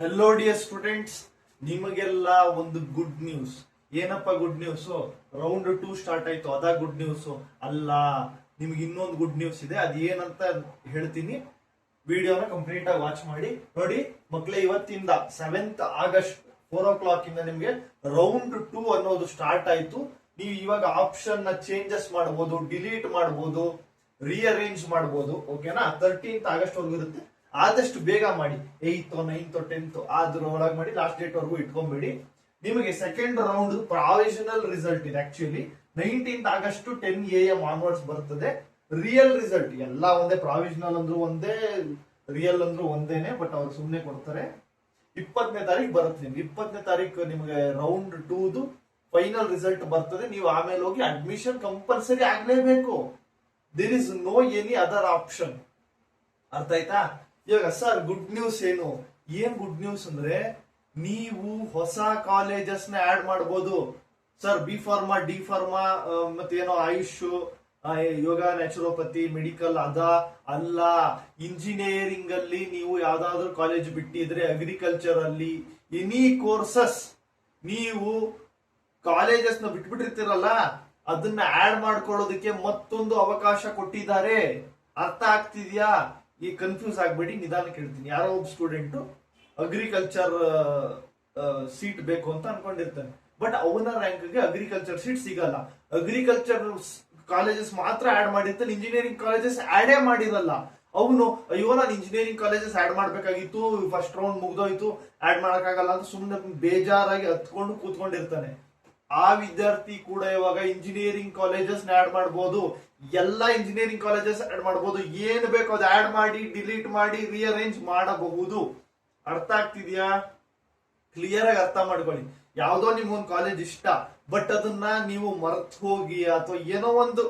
Hello dear students, ನಿಮಗೆಲ್ಲ ಒಂದು good news. ಏನಪ್ಪ ಗುಡ್ ನ್ಯೂಸ್? ರೌಂಡ್ 2 ಸ್ಟಾರ್ಟ್ ಆಯ್ತು, ಅದ ಗುಡ್ ನ್ಯೂಸ್ ಅಲ್ಲ. ನಿಮ್ಗೆ ಇನ್ನೊಂದು ಗುಡ್ ನ್ಯೂಸ್ ಇದೆ, ಅದೇನಂತ ಹೇಳ್ತೀನಿ. ವಿಡಿಯೋನ ಕಂಪ್ಲೀಟ್ ಆಗಿ ವಾಚ್ ಮಾಡಿ. ನೋಡಿ ಮಕ್ಕಳೇ, ಇವತ್ತಿಂದ 7th ಆಗಸ್ಟ್ 4 o'clock ಇಂದ ನಿಮ್ಗೆ ರೌಂಡ್ 2 ಅನ್ನೋದು ಸ್ಟಾರ್ಟ್ ಆಯ್ತು. ನೀವು ಇವಾಗ ಆಪ್ಷನ್ ನ ಚೇಂಜಸ್ ಮಾಡಬಹುದು, ಡಿಲೀಟ್ ಮಾಡಬಹುದು, ರೀಅರೇಂಜ್ ಮಾಡಬಹುದು. ಓಕೆನಾ? 13th ಆಗಸ್ಟ್ ವರೆಗೂ ಇರುತ್ತೆ. ಆದಷ್ಟು ಬೇಗ ಮಾಡಿ. 8th 9th 10th ಆದ್ರ ಒಳಗೆ ಮಾಡಿ, ಲಾಸ್ಟ್ ಡೇಟ್ ವರೆಗೂ ಇಟ್ಕೊಂಡ್ಬಿಡಿ. ನಿಮಗೆ ಸೆಕೆಂಡ್ ರೌಂಡ್ ಪ್ರಾವಿಷನಲ್ ರಿಸಲ್ಟ್ ಇದೆ. Actually 19th August 10 AM onwards ಬರ್ತದೆ. ರಿಯಲ್ ರಿಸಲ್ಟ್ ಎಲ್ಲ ಒಂದೇ, ಪ್ರಾವಿಷನಲ್ ಅಂದ್ರೂ ಒಂದೇ, ರಿಯಲ್ ಅಂದ್ರೂ ಒಂದೇನೆ, ಬಟ್ ಅವ್ರು ಸುಮ್ನೆ ಕೊಡ್ತಾರೆ. 20ನೇ ತಾರೀಕು ಬರುತ್ತೆ ನಿಮ್ಗೆ. 20ನೇ ತಾರೀಕು ನಿಮ್ಗೆ ರೌಂಡ್ 2 ಫೈನಲ್ ರಿಸಲ್ಟ್ ಬರ್ತದೆ. ನೀವು ಆಮೇಲೆ ಹೋಗಿ ಅಡ್ಮಿಷನ್ ಕಂಪಲ್ಸರಿ ಆಗ್ಲೇಬೇಕು. There is no any other option. ಅರ್ಥ ಆಯ್ತಾ? ಇವಾಗ ಸರ್ ಗುಡ್ ನ್ಯೂಸ್ ಏನು? ಏನ್ ಗುಡ್ ನ್ಯೂಸ್ ಅಂದ್ರೆ, ನೀವು ಹೊಸ ಕಾಲೇಜಸ್ ನ ಆಡ್ ಮಾಡಬಹುದು sir. B pharma, D pharma, ಮತ್ತೇನೋ ಆಯುಷ್, ಯೋಗ, ನ್ಯಾಚುರೋಪತಿ, ಮೆಡಿಕಲ್ ಅಲ್ಲ. ಇಂಜಿನಿಯರಿಂಗ್ ಅಲ್ಲಿ ನೀವು ಯಾವ್ದಾದ್ರು ಕಾಲೇಜ್ ಬಿಟ್ಟಿದ್ರೆ, ಅಗ್ರಿಕಲ್ಚರ್ ಅಲ್ಲಿ ಎನಿ ಕೋರ್ಸಸ್ ನೀವು ಕಾಲೇಜಸ್ ನ ಬಿಟ್ಬಿಟ್ಟಿರ್ತೀರಲ್ಲ, ಅದನ್ನ ಆಡ್ ಮಾಡ್ಕೊಳ್ಳೋದಕ್ಕೆ ಮತ್ತೊಂದು ಅವಕಾಶ ಕೊಟ್ಟಿದ್ದಾರೆ. ಅರ್ಥ ಆಗ್ತಿದ್ಯಾ? ಈ ಕನ್ಫ್ಯೂಸ್ ಆಗ್ಬೇಡಿ, ನಿಧಾನ ಕೇಳ್ತೀನಿ. ಯಾರೋ ಒಬ್ಬ ಸ್ಟೂಡೆಂಟ್ ಅಗ್ರಿಕಲ್ಚರ್ ಸೀಟ್ ಬೇಕು ಅಂತ ಅನ್ಕೊಂಡಿರ್ತಾನೆ, ಬಟ್ ಅವನ ರ್ಯಾಂಕ್ಗೆ ಅಗ್ರಿಕಲ್ಚರ್ ಸೀಟ್ ಸಿಗಲ್ಲ. ಅಗ್ರಿಕಲ್ಚರ್ ಕಾಲೇಜಸ್ ಮಾತ್ರ ಆಡ್ ಮಾಡಿರ್ತಾನೆ, ಇಂಜಿನಿಯರಿಂಗ್ ಕಾಲೇಜಸ್ ಆಡೇ ಮಾಡಿರಲ್ಲ. ಅವನು ಅಯ್ಯೋ ನಾನು ಇಂಜಿನಿಯರಿಂಗ್ ಕಾಲೇಜಸ್ ಆಡ್ ಮಾಡ್ಬೇಕಾಗಿತ್ತು, ಫಸ್ಟ್ ರೌಂಡ್ ಮುಗ್ದೋಯ್ತು, ಆಡ್ ಮಾಡಕ್ಕಾಗಲ್ಲ ಅಂತ ಸುಮ್ಮನೆ ಬೇಜಾರಾಗಿ ಹತ್ಕೊಂಡು ಕೂತ್ಕೊಂಡಿರ್ತಾನೆ. ಆ ವಿದ್ಯಾರ್ಥಿ ಕೂಡ ಇವಾಗ ಇಂಜಿನಿಯರಿಂಗ್ ಕಾಲೇಜಸ್ ಆಡ್ ಮಾಡಬಹುದು. ಎಲ್ಲ ಇಂಜಿನಿಯರಿಂಗ್ ಕಾಲೇಜಸ್ ಆಡ್ ಮಾಡಬಹುದು. ಏನ್ ಬೇಕು ಅದು ಆಡ್ ಮಾಡಿ, ಡಿಲೀಟ್ ಮಾಡಿ, ರೀಅರೇಂಜ್ ಮಾಡಬಹುದು. ಅರ್ಥ ಆಗ್ತಿದ್ಯಾ? ಕ್ಲಿಯರ್ ಆಗಿ ಅರ್ಥ ಮಾಡ್ಕೊಳ್ಳಿ. ಯಾವ್ದೋ ನಿಮ್ಗೊಂದು ಕಾಲೇಜ್ ಇಷ್ಟ, ಬಟ್ ಅದನ್ನ ನೀವು ಮರ್ತ್ ಹೋಗಿ ಅಥವಾ ಏನೋ ಒಂದು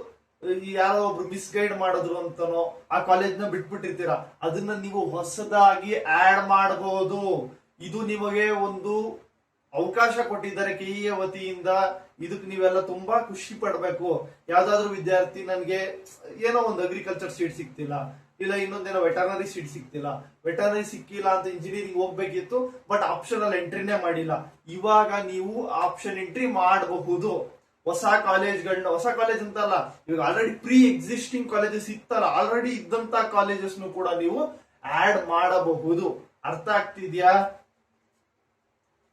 ಯಾರೋ ಒಬ್ರು ಮಿಸ್ಗೈಡ್ ಮಾಡಿದ್ರು ಅಂತನೋ ಆ ಕಾಲೇಜ್ ನ ಬಿಟ್ಬಿಟ್ಟಿರ್ತೀರಾ. ಅದನ್ನ ನೀವು ಹೊಸದಾಗಿ ಆಡ್ ಮಾಡಬಹುದು. ಇದು ನಿಮಗೆ ಒಂದು ಅವಕಾಶ ಕೊಟ್ಟಿದ್ದಾರೆ ಕೆಇಎ ವತಿಯಿಂದ. ಇದಕ್ಕೆ ನೀವೆಲ್ಲ ತುಂಬಾ ಖುಷಿ ಪಡ್ಬೇಕು. ಯಾವ್ದಾದ್ರು ವಿದ್ಯಾರ್ಥಿ ನನ್ಗೆ ಏನೋ ಒಂದು ಅಗ್ರಿಕಲ್ಚರ್ ಸೀಟ್ ಸಿಕ್ತಿಲ್ಲ, ಇಲ್ಲ ಇನ್ನೊಂದೇನೋ ವೆಟರ್ನರಿ ಸೀಟ್ ಸಿಕ್ತಿಲ್ಲ, ವೆಟರ್ನರಿ ಸಿಕ್ಕಿಲ್ಲ ಅಂತ ಇಂಜಿನಿಯರಿಂಗ್ ಹೋಗ್ಬೇಕಿತ್ತು, ಬಟ್ ಆಪ್ಷನಲ್ ಎಂಟ್ರಿನೇ ಮಾಡಿಲ್ಲ. ಇವಾಗ ನೀವು ಆಪ್ಷನ್ ಎಂಟ್ರಿ ಮಾಡಬಹುದು. ಹೊಸ ಕಾಲೇಜ್ಗಳನ್ನ, ಹೊಸ ಕಾಲೇಜ್ ಅಂತಲ್ಲ, ಇವಾಗ ಆಲ್ರೆಡಿ ಪ್ರೀ ಎಕ್ಸಿಸ್ಟಿಂಗ್ ಕಾಲೇಜಸ್ ಇತ್ತಲ್ಲ, ಆಲ್ರೆಡಿ ಇದ್ದಂತ ಕಾಲೇಜಸ್ ಕೂಡ ನೀವು ಆಡ್ ಮಾಡಬಹುದು. ಅರ್ಥ ಆಗ್ತಿದ್ಯಾ?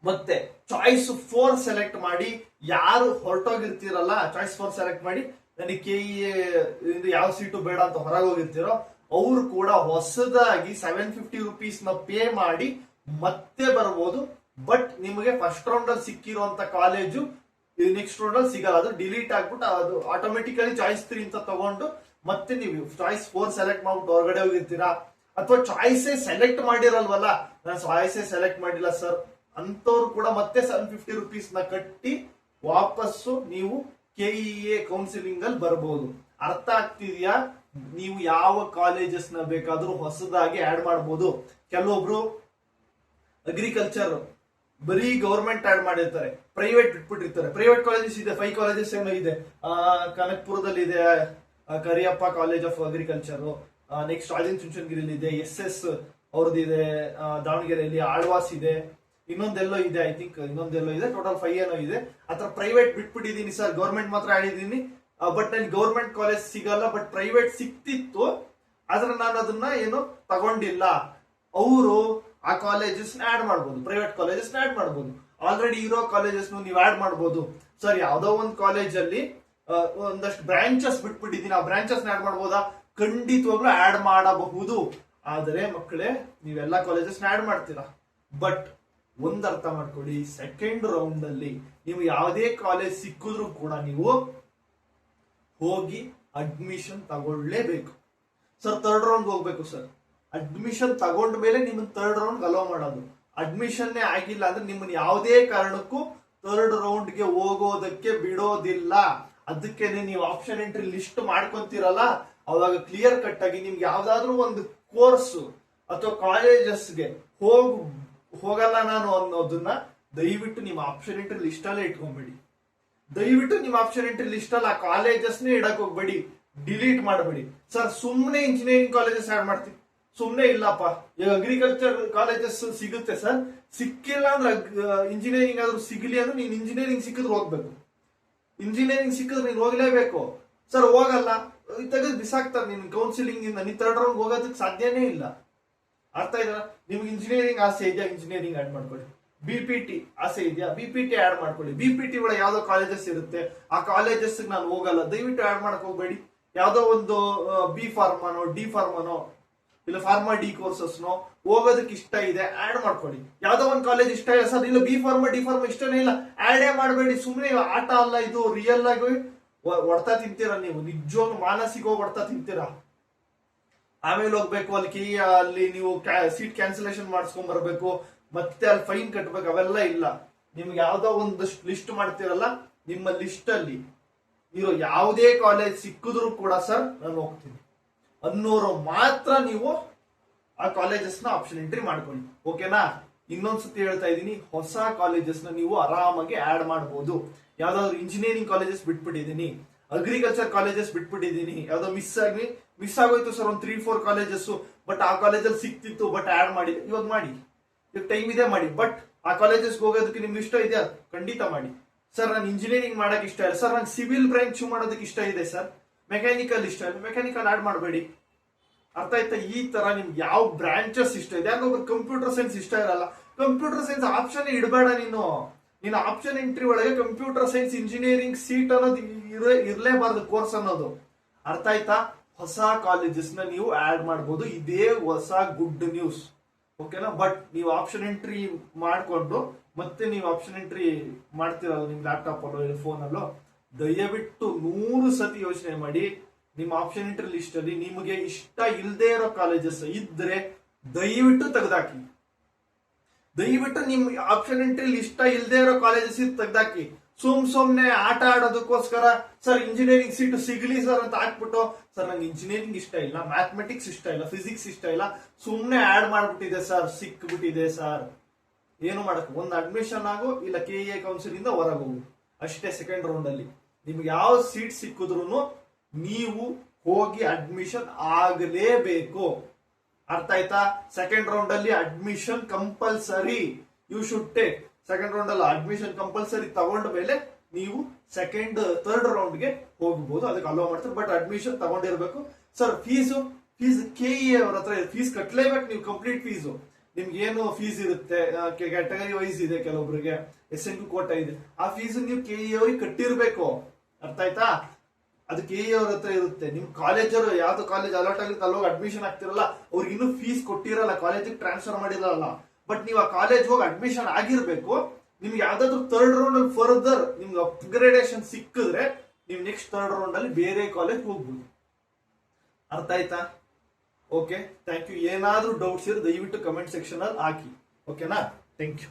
ಮತ್ತೆ ಚಾಯ್ಸ್ 4 ಸೆಲೆಕ್ಟ್ ಮಾಡಿ. ಯಾರು ಹೊರಟೋಗಿರ್ತೀರಲ್ಲ, ಚಾಯ್ಸ್ 4 ಸೆಲೆಕ್ಟ್ ಮಾಡಿ, ನನಗೆ ಕೆಇಎ ಯಾವ ಸೀಟು ಬೇಡ ಅಂತ ಹೊರಗೆ ಹೋಗಿರ್ತೀರೋ ಅವ್ರು ಕೂಡ ಹೊಸದಾಗಿ 750 rupees ನ ಪೇ ಮಾಡಿ ಮತ್ತೆ ಬರ್ಬೋದು. ಬಟ್ ನಿಮಗೆ ಫಸ್ಟ್ ರೌಂಡ್ ಅಲ್ಲಿ ಸಿಕ್ಕಿರುವಂತ ಕಾಲೇಜು ನೆಕ್ಸ್ಟ್ ರೌಂಡ್ ಅಲ್ಲಿ ಸಿಗಲ್ಲ. ಅದು ಡಿಲೀಟ್ ಆಗ್ಬಿಟ್ಟು ಅದು ಆಟೋಮೆಟಿಕಲಿ ಚಾಯ್ಸ್ 3 ಅಂತ ತಗೊಂಡು ಮತ್ತೆ ನೀವು ಚಾಯ್ಸ್ 4 ಸೆಲೆಕ್ಟ್ ಮಾಡ್ಬಿಟ್ಟು ಹೊರಗಡೆ ಹೋಗಿರ್ತೀರಾ. ಅಥವಾ ಚಾಯ್ಸೇ ಸೆಲೆಕ್ಟ್ ಮಾಡಿರಲ್ವಲ್ಲ, ನಾನು ಚಾಯ್ಸೇ ಸೆಲೆಕ್ಟ್ ಮಾಡಿಲ್ಲ ಸರ್ ಅಂತವ್ರು ಕೂಡ ಮತ್ತೆ 750 rupees ನ ಕಟ್ಟಿ ವಾಪಸ್ಸು ನೀವು ಕೆಇಎ ಕೌನ್ಸಿಲಿಂಗ್ ಅಲ್ಲಿ ಬರಬಹುದು. ಅರ್ಥ ಆಗ್ತಿದ್ಯಾ? ನೀವು ಯಾವ ಕಾಲೇಜಸ್ ನ ಬೇಕಾದ್ರೂ ಹೊಸದಾಗಿ ಆಡ್ ಮಾಡಬಹುದು. ಕೆಲವೊಬ್ರು ಅಗ್ರಿಕಲ್ಚರ್ ಬರೀ ಗವರ್ಮೆಂಟ್ ಆಡ್ ಮಾಡಿರ್ತಾರೆ, ಪ್ರೈವೇಟ್ ಬಿಟ್ಬಿಟ್ಟಿರ್ತಾರೆ. ಪ್ರೈವೇಟ್ ಕಾಲೇಜಸ್ ಇದೆ, 5 ಕಾಲೇಜಸ್ ಏನೋ ಇದೆ. ಕನಕ್ಪುರದಲ್ಲಿ ಇದೆ Kariyappa college of agriculture, next Rajendra ಚುಂಚನಗಿರಿಲಿ ಇದೆ, SS ಅವ್ರದ್ದಿದೆ, ದಾವಣಗೆರೆಯಲ್ಲಿ ಆಳ್ವಾಸ್ ಇದೆ, ಇನ್ನೊಂದೆಲ್ಲೋ ಇದೆ, ಐ ಥಿಂಕ್ ಇನ್ನೊಂದೆಲ್ಲೋ ಇದೆ. ಟೋಟಲ್ 5 ಏನೋ ಇದೆ. ಆತರ ಪ್ರೈವೇಟ್ ಬಿಟ್ಬಿಟ್ಟಿದೀನಿ ಸರ್, ಗೌರ್ಮೆಂಟ್ ಮಾತ್ರ ಆಡಿದೀನಿ, ಬಟ್ ನನ್ ಗೌರ್ಮೆಂಟ್ ಕಾಲೇಜ್ ಸಿಗಲ್ಲ, ಬಟ್ ಪ್ರೈವೇಟ್ ಸಿಕ್ತಿತ್ತು, ಆದ್ರೆ ನಾನು ಅದನ್ನ ಏನು ತಗೊಂಡಿಲ್ಲ. ಅವರು ಆ ಕಾಲೇಜಸ್ ಆಡ್ ಮಾಡಬಹುದು, ಪ್ರೈವೇಟ್ ಕಾಲೇಜಸ್ ಆಡ್ ಮಾಡಬಹುದು. ಆಲ್ರೆಡಿ ಇರೋ ಕಾಲೇಜಸ್ ನೀವು ಆಡ್ ಮಾಡಬಹುದು. ಸರ್ ಯಾವ್ದೋ ಒಂದು ಕಾಲೇಜ್ ಅಲ್ಲಿ ಒಂದಷ್ಟು ಬ್ರಾಂಚಸ್ ಬಿಟ್ಬಿಟ್ಟಿದೀನಿ, ಆ ಬ್ರಾಂಚಸ್ ಆಡ್ ಮಾಡಬಹುದಾ? ಖಂಡಿತವಾಗ್ಲೂ ಆಡ್ ಮಾಡಬಹುದು. ಆದ್ರೆ ಮಕ್ಕಳೇ, ನೀವೆಲ್ಲಾ ಕಾಲೇಜಸ್ ಆಡ್ ಮಾಡ್ತೀರಾ, ಬಟ್ ಒಂದ್ ಅರ್ಥ ಮಾಡ್ಕೊಳ್ಳಿ, ಸೆಕೆಂಡ್ ರೌಂಡ್ ಅಲ್ಲಿ ನೀವು ಯಾವುದೇ ಕಾಲೇಜ್ ಸಿಕ್ಕಿದ್ರು ಕೂಡ ನೀವು ಹೋಗಿ ಅಡ್ಮಿಷನ್ ತಗೊಳ್ಳೇಬೇಕು. ಸರ್ ಥರ್ಡ್ ರೌಂಡ್ ಹೋಗ್ಬೇಕು ಸರ್, ಅಡ್ಮಿಷನ್ ತಗೊಂಡ ಮೇಲೆ ನಿಮ್ಮನ್ನ ಥರ್ಡ್ ರೌಂಡ್ ಅಲೋ ಮಾಡೋದು. ಅಡ್ಮಿಷನ್ ಆಗಿಲ್ಲ ಅಂದ್ರೆ ನಿಮ್ಮನ್ನ ಯಾವುದೇ ಕಾರಣಕ್ಕೂ ಥರ್ಡ್ ರೌಂಡ್ ಗೆ ಹೋಗೋದಕ್ಕೆ ಬಿಡೋದಿಲ್ಲ. ಅದಕ್ಕೆ ನೀವು ಆಪ್ಷನ್ ಎಂಟ್ರಿ ಲಿಸ್ಟ್ ಮಾಡ್ಕೊಂತೀರಲ್ಲ, ಅವಾಗ ಕ್ಲಿಯರ್ ಕಟ್ ಆಗಿ ನಿಮ್ಗೆ ಯಾವ್ದಾದ್ರು ಒಂದು ಕೋರ್ಸ್ ಅಥವಾ ಕಾಲೇಜಸ್ಗೆ ಹೋಗಲ್ಲ ನಾನು ಅನ್ನೋದನ್ನ ದಯವಿಟ್ಟು ನಿಮ್ಮ ಆಪ್ಷನ್ ಎಂಟ್ರಿ ಲಿಸ್ಟ್ ಅಲ್ಲೇ ಇಟ್ಕೊಂಡ್ಬೇಡಿ. ದಯವಿಟ್ಟು ನಿಮ್ಮ ಆಪ್ಷನ್ ಎಂಟ್ರಿ ಲಿಸ್ಟ್ ಅಲ್ಲಿ ಆ ಕಾಲೇಜಸ್ ನೇ ಇಡಕ್ ಹೋಗ್ಬೇಡಿ, ಡಿಲೀಟ್ ಮಾಡಬೇಡಿ. ಸರ್ ಸುಮ್ಮನೆ ಇಂಜಿನಿಯರಿಂಗ್ ಕಾಲೇಜಸ್ ಆಡ್ ಮಾಡ್ತೀವಿ, ಸುಮ್ನೆ ಇಲ್ಲಪ್ಪ, ಈಗ ಅಗ್ರಿಕಲ್ಚರ್ ಕಾಲೇಜಸ್ ಸಿಗುತ್ತೆ ಸರ್, ಸಿಕ್ಕಿಲ್ಲ ಅಂದ್ರೆ ಇಂಜಿನಿಯರಿಂಗ್ ಆದ್ರೂ ಸಿಗ್ಲಿ ಅಂದ್ರೆ ನೀನ್ ಇಂಜಿನಿಯರಿಂಗ್ ಸಿಕ್ಕಿದ್ರೆ ಹೋಗ್ಬೇಕು. ಇಂಜಿನಿಯರಿಂಗ್ ಸಿಕ್ಕಿದ್ರೆ ನೀನ್ ಹೋಗ್ಲೇಬೇಕು. ಸರ್ ಹೋಗಲ್ಲ, ತೆಗೆದು ಬಿಸಾಕ್ತಾರೆ ನಿನ್ ಕೌನ್ಸಿಲಿಂಗ್ ಇಂದ, ನೀನ್ ಥರ್ಡ್ ರೌಂಡ್ ಹೋಗೋದಕ್ಕೆ ಸಾಧ್ಯನೇ ಇಲ್ಲ. ಅರ್ಥ ಇದೆಯಾ? ನಿಮ್ಗೆ ಇಂಜಿನಿಯರಿಂಗ್ ಆಸೆ ಇದೆಯಾ, ಇಂಜಿನಿಯರಿಂಗ್ ಆಡ್ ಮಾಡ್ಕೊಳ್ಳಿ. ಬಿಪಿಟಿ ಆಸೆ ಇದೆಯಾ, ಬಿಪಿಟಿ ಆಡ್ ಮಾಡ್ಕೊಳ್ಳಿ. ಬಿಪಿಟಿ ಒಳಗೆ ಯಾವ್ದೋ ಕಾಲೇಜಸ್ ಇರುತ್ತೆ, ಆ ಕಾಲೇಜಸ್ ನಾನು ಹೋಗಲ್ಲ, ದಯವಿಟ್ಟು ಆಡ್ ಮಾಡಕ್ ಹೋಗ್ಬೇಡಿ. ಯಾವ್ದೋ ಒಂದು ಬಿ ಫಾರ್ಮಾನೋ ಡಿ ಫಾರ್ಮಾನೋ ಇಲ್ಲ ಫಾರ್ಮಾ ಡಿ ಕೋರ್ಸಸ್ನೋ ಹೋಗೋದಕ್ಕೆ ಇಷ್ಟ ಇದೆ, ಆಡ್ ಮಾಡ್ಕೊಳ್ಳಿ. ಯಾವ್ದೋ ಒಂದು ಕಾಲೇಜ್ ಇಷ್ಟ ಇಲ್ಲ ಸರ್, ಇಲ್ಲ ಬಿ ಫಾರ್ಮಾ ಡಿ ಫಾರ್ಮಾ ಇಷ್ಟನೇ ಇಲ್ಲ, ಆಡೇ ಮಾಡಬೇಡಿ. ಸುಮ್ಮನೆ ಆಟ ಅಲ್ಲ ಇದು, ರಿಯಲ್ ಆಗಿ ಹೊಡ್ತಾ ತಿಂತೀರಾ ನೀವು, ನಿಜವಾಗ್ಲೂ ಮಾನಸಿಕವಾಗಿ ಹೊಡ್ತಾ ತಿಂತೀರಾ. ಆಮೇಲೆ ಹೋಗ್ಬೇಕು ಅಲ್ಲಿ ನೀವು ಸೀಟ್ ಕ್ಯಾನ್ಸಲೇಷನ್ ಮಾಡಿಸ್ಕೊಂಡ್ ಬರ್ಬೇಕು, ಮತ್ತೆ ಅಲ್ಲಿ ಫೈನ್ ಕಟ್ಬೇಕು, ಅವೆಲ್ಲ ಇಲ್ಲ. ನಿಮ್ಗೆ ಯಾವ್ದೋ ಒಂದು ಲಿಸ್ಟ್ ಮಾಡ್ತಿರಲ್ಲ, ನಿಮ್ಮ ಲಿಸ್ಟ್ ಅಲ್ಲಿ ಇರೋ ಯಾವುದೇ ಕಾಲೇಜ್ ಸಿಕ್ಕಿದ್ರು ಕೂಡ ಸರ್ ನಾನು ಹೋಗ್ತೀನಿ ಅನ್ನೋರು ಮಾತ್ರ ನೀವು ಆ ಕಾಲೇಜಸ್ ನ ಆಪ್ಷನ್ ಎಂಟ್ರಿ ಮಾಡ್ಕೊಳ್ಳಿ. ಓಕೆನಾ? ಇನ್ನೊಂದ್ಸತಿ ಹೇಳ್ತಾ ಇದ್ದೀನಿ, ಹೊಸ ಕಾಲೇಜಸ್ ನ ನೀವು ಆರಾಮಾಗಿ ಆಡ್ ಮಾಡಬಹುದು. ಯಾವ್ದಾದ್ರು ಇಂಜಿನಿಯರಿಂಗ್ ಕಾಲೇಜಸ್ ಬಿಟ್ಬಿಟ್ಟಿದೀನಿ, ಅಗ್ರಿಕಲ್ಚರ್ ಕಾಲೇಜಸ್ ಬಿಟ್ಬಿಟ್ಟಿದೀನಿ, ಯಾವ್ದೋ ಮಿಸ್ ಆಗೋಯ್ತು ಸರ್, ಒಂದು 3-4 ಕಾಲೇಜಸ್, ಬಟ್ ಆ ಕಾಲೇಜಲ್ಲಿ ಸಿಕ್ತಿತ್ತು ಬಟ್ ಆಡ್ ಮಾಡಿ, ಇವಾಗ ಮಾಡಿ, ಇವಾಗ ಟೈಮ್ ಇದೆ ಮಾಡಿ. ಬಟ್ ಆ ಕಾಲೇಜಸ್ ಹೋಗೋದಕ್ಕೆ ನಿಮ್ಗೆ ಇಷ್ಟ ಇದೆಯಾ? ಖಂಡಿತ ಮಾಡಿ. ಸರ್ ನಾನು ಇಂಜಿನಿಯರಿಂಗ್ ಮಾಡಕ್ ಇಷ್ಟ ಇಲ್ಲ ಸರ್, ನಂಗೆ ಸಿವಿಲ್ ಬ್ರಾಂಚ್ ಮಾಡೋದಕ್ಕೆ ಇಷ್ಟ ಇದೆ ಸರ್, ಮೆಕ್ಯಾನಿಕಲ್ ಇಷ್ಟ ಇಲ್ಲ, ಮೆಕ್ಯಾನಿಕಲ್ ಆಡ್ ಮಾಡಬೇಡಿ. ಅರ್ಥ ಆಯ್ತಾ? ಈ ತರ ನಿಮ್ಗೆ ಯಾವ ಬ್ರಾಂಚಸ್ ಇಷ್ಟ ಇದೆ. ಯಾಕಂದ್ರೆ ಕಂಪ್ಯೂಟರ್ ಸೈನ್ಸ್ ಇಷ್ಟ ಇರಲ್ಲ, ಕಂಪ್ಯೂಟರ್ ಸೈನ್ಸ್ ಆಪ್ಷನ್ ಇಡಬೇಡ ನೀನು ಆಪ್ಷನ್ ಎಂಟ್ರಿ ಒಳಗೆ ಕಂಪ್ಯೂಟರ್ ಸೈನ್ಸ್ ಇಂಜಿನಿಯರಿಂಗ್ ಸೀಟ್ ಅನ್ನೋದು ಇರ್ಲೇಬಾರ್ದು, ಕೋರ್ಸ್ ಅನ್ನೋದು. ಅರ್ಥ ಆಯ್ತಾ? ಹೊಸ ಕಾಲೇಜಸ್ ನ ನೀವು ಆಡ್ ಮಾಡಬಹುದು, ಇದೇ ಹೊಸ ಗುಡ್ ನ್ಯೂಸ್. ಓಕೆನಾ? ಬಟ್ ನೀವು ಆಪ್ಷನ್ ಎಂಟ್ರಿ ಮಾಡ್ಕೊಂಡು ಮತ್ತೆ ನೀವು ಆಪ್ಷನ್ ಎಂಟ್ರಿ ಮಾಡ್ತಿರಲ್ಲ ನಿಮ್ ಲ್ಯಾಪ್ಟಾಪ್ ಅಲ್ಲೋ ಇಲ್ಲ ಫೋನ್ ಅಲ್ಲೋ, ದಯವಿಟ್ಟು 100 ಸತಿ ಯೋಚನೆ ಮಾಡಿ. ನಿಮ್ಮ ಆಪ್ಷನ್ ಎಂಟ್ರಿ ಲಿಸ್ಟ್ ಅಲ್ಲಿ ನಿಮಗೆ ಇಷ್ಟ ಇಲ್ಲದೆ ಇರೋ ಕಾಲೇಜಸ್ ಇದ್ರೆ ದಯವಿಟ್ಟು ತೆಗೆದಾಕಿ. ದಯವಿಟ್ಟು ನಿಮ್ ಆಪ್ಷನ್ ಎಂಟ್ರಿ ಇಷ್ಟ ಇಲ್ಲದೆ ಇರೋ ಕಾಲೇಜಸ್ ತೆಗೆದಾಕಿ. ಸುಮ್ನೆ ಆಟ ಆಡೋದಕ್ಕೋಸ್ಕರ ಸರ್ ಇಂಜಿನಿಯರಿಂಗ್ ಸೀಟ್ ಸಿಗ್ಲಿ ಸರ್ ಅಂತ ಹಾಕ್ಬಿಟ್ಟು, ಸರ್ ನಂಗೆ ಇಂಜಿನಿಯರಿಂಗ್ ಇಷ್ಟ ಇಲ್ಲ, ಮ್ಯಾಥಮೆಟಿಕ್ಸ್ ಇಷ್ಟ ಇಲ್ಲ, ಫಿಸಿಕ್ಸ್ ಇಷ್ಟ ಇಲ್ಲ, ಸುಮ್ನೆ ಆಡ್ ಮಾಡ್ಬಿಟ್ಟಿದೆ ಸರ್, ಸಿಕ್ಬಿಟ್ಟಿದೆ ಸರ್, ಏನು ಮಾಡಕ್, ಒಂದು ಅಡ್ಮಿಷನ್ ಆಗೋ ಇಲ್ಲ KEA ಕೌನ್ಸಿಲ್ ಇಂದ ಹೊರಗೆ ಹೋಗು ಅಷ್ಟೇ. ಸೆಕೆಂಡ್ ರೌಂಡ್ ಅಲ್ಲಿ ನಿಮ್ಗೆ ಯಾವ ಸೀಟ್ ಸಿಕ್ಕಿದ್ರು ನೀವು ಹೋಗಿ ಅಡ್ಮಿಷನ್ ಆಗಲೇಬೇಕು. ಅರ್ಥ ಆಯ್ತಾ? ಸೆಕೆಂಡ್ ರೌಂಡ್ ಅಲ್ಲಿ admission compulsory, you should take. Second round ಅಲ್ಲಿ ಅಡ್ಮಿಷನ್ ಕಂಪಲ್ಸರಿ ತಗೊಂಡ ಮೇಲೆ ನೀವು ಥರ್ಡ್ ರೌಂಡ್ ಗೆ ಹೋಗಬಹುದು, ಅದಕ್ಕೆ ಅಲೋ ಮಾಡ್ತಾರೆ. ಬಟ್ ಅಡ್ಮಿಷನ್ ತಗೊಂಡಿರ್ಬೇಕು. ಸರ್ ಫೀಸ್ KEA ಅವ್ರ ಹತ್ರ ಫೀಸ್ ಕಟ್ಲೇಬೇಕು ನೀವು, ಕಂಪ್ಲೀಟ್ ಫೀಸು. ನಿಮ್ಗೆ ಏನು ಫೀಸ್ ಇರುತ್ತೆ, ಕ್ಯಾಟಗರಿ ವೈಸ್ ಇದೆ, ಕೆಲವೊಬ್ಬರಿಗೆ SNQ ಕೋಟಾ ಇದೆ, ಆ ಫೀಸ್ ನೀವು KEA ಅವ್ರಿಗೆ ಕಟ್ಟಿರ್ಬೇಕು. ಅರ್ಥ ಆಯ್ತಾ? ಅದು KEA ಅವ್ರ ಹತ್ರ ಇರುತ್ತೆ. ನಿಮ್ ಕಾಲೇಜರು ಯಾವ್ದು ಕಾಲೇಜ್ ಅಲಾಟ್ ಆಗುತ್ತೆ ಅಲ್ಲೋಗಿ ಅಡ್ಮಿಷನ್ ಆಗ್ತಿರಲ್ಲ, ಅವ್ರಿಗೆ ಇನ್ನೂ ಫೀಸ್ ಕೊಟ್ಟಿರಲ್ಲ, ಕಾಲೇಜಿಗೆ ಟ್ರಾನ್ಸ್ಫರ್ ಮಾಡಿರಲ್ಲ. ಬಟ್ ನೀವು ಆ ಕಾಲೇಜ್ ಹೋಗಿ ಅಡ್ಮಿಷನ್ ಆಗಿರ್ಬೇಕು. ನಿಮ್ಗೆ ಯಾವ್ದಾದ್ರು ಥರ್ಡ್ ರೌಂಡ್ ಅಲ್ಲಿ ಫರ್ದರ್ ನಿಮ್ಗೆ ಅಪ್ಗ್ರೇಡೇಷನ್ ಸಿಕ್ಕಿದ್ರೆ ನೀವು ನೆಕ್ಸ್ಟ್ ಥರ್ಡ್ ರೌಂಡ್ ಅಲ್ಲಿ ಬೇರೆ ಕಾಲೇಜ್ ಹೋಗ್ಬೋದು. ಅರ್ಥ ಆಯ್ತಾ? Okay, thank you. ಏನಾದ್ರೂ ಡೌಟ್ಸ್ ಇದ್ರೆ ದಯವಿಟ್ಟು ಕಮೆಂಟ್ ಸೆಕ್ಷನ್ ಅಲ್ಲಿ ಹಾಕಿ. ಓಕೆನಾ? Thank you.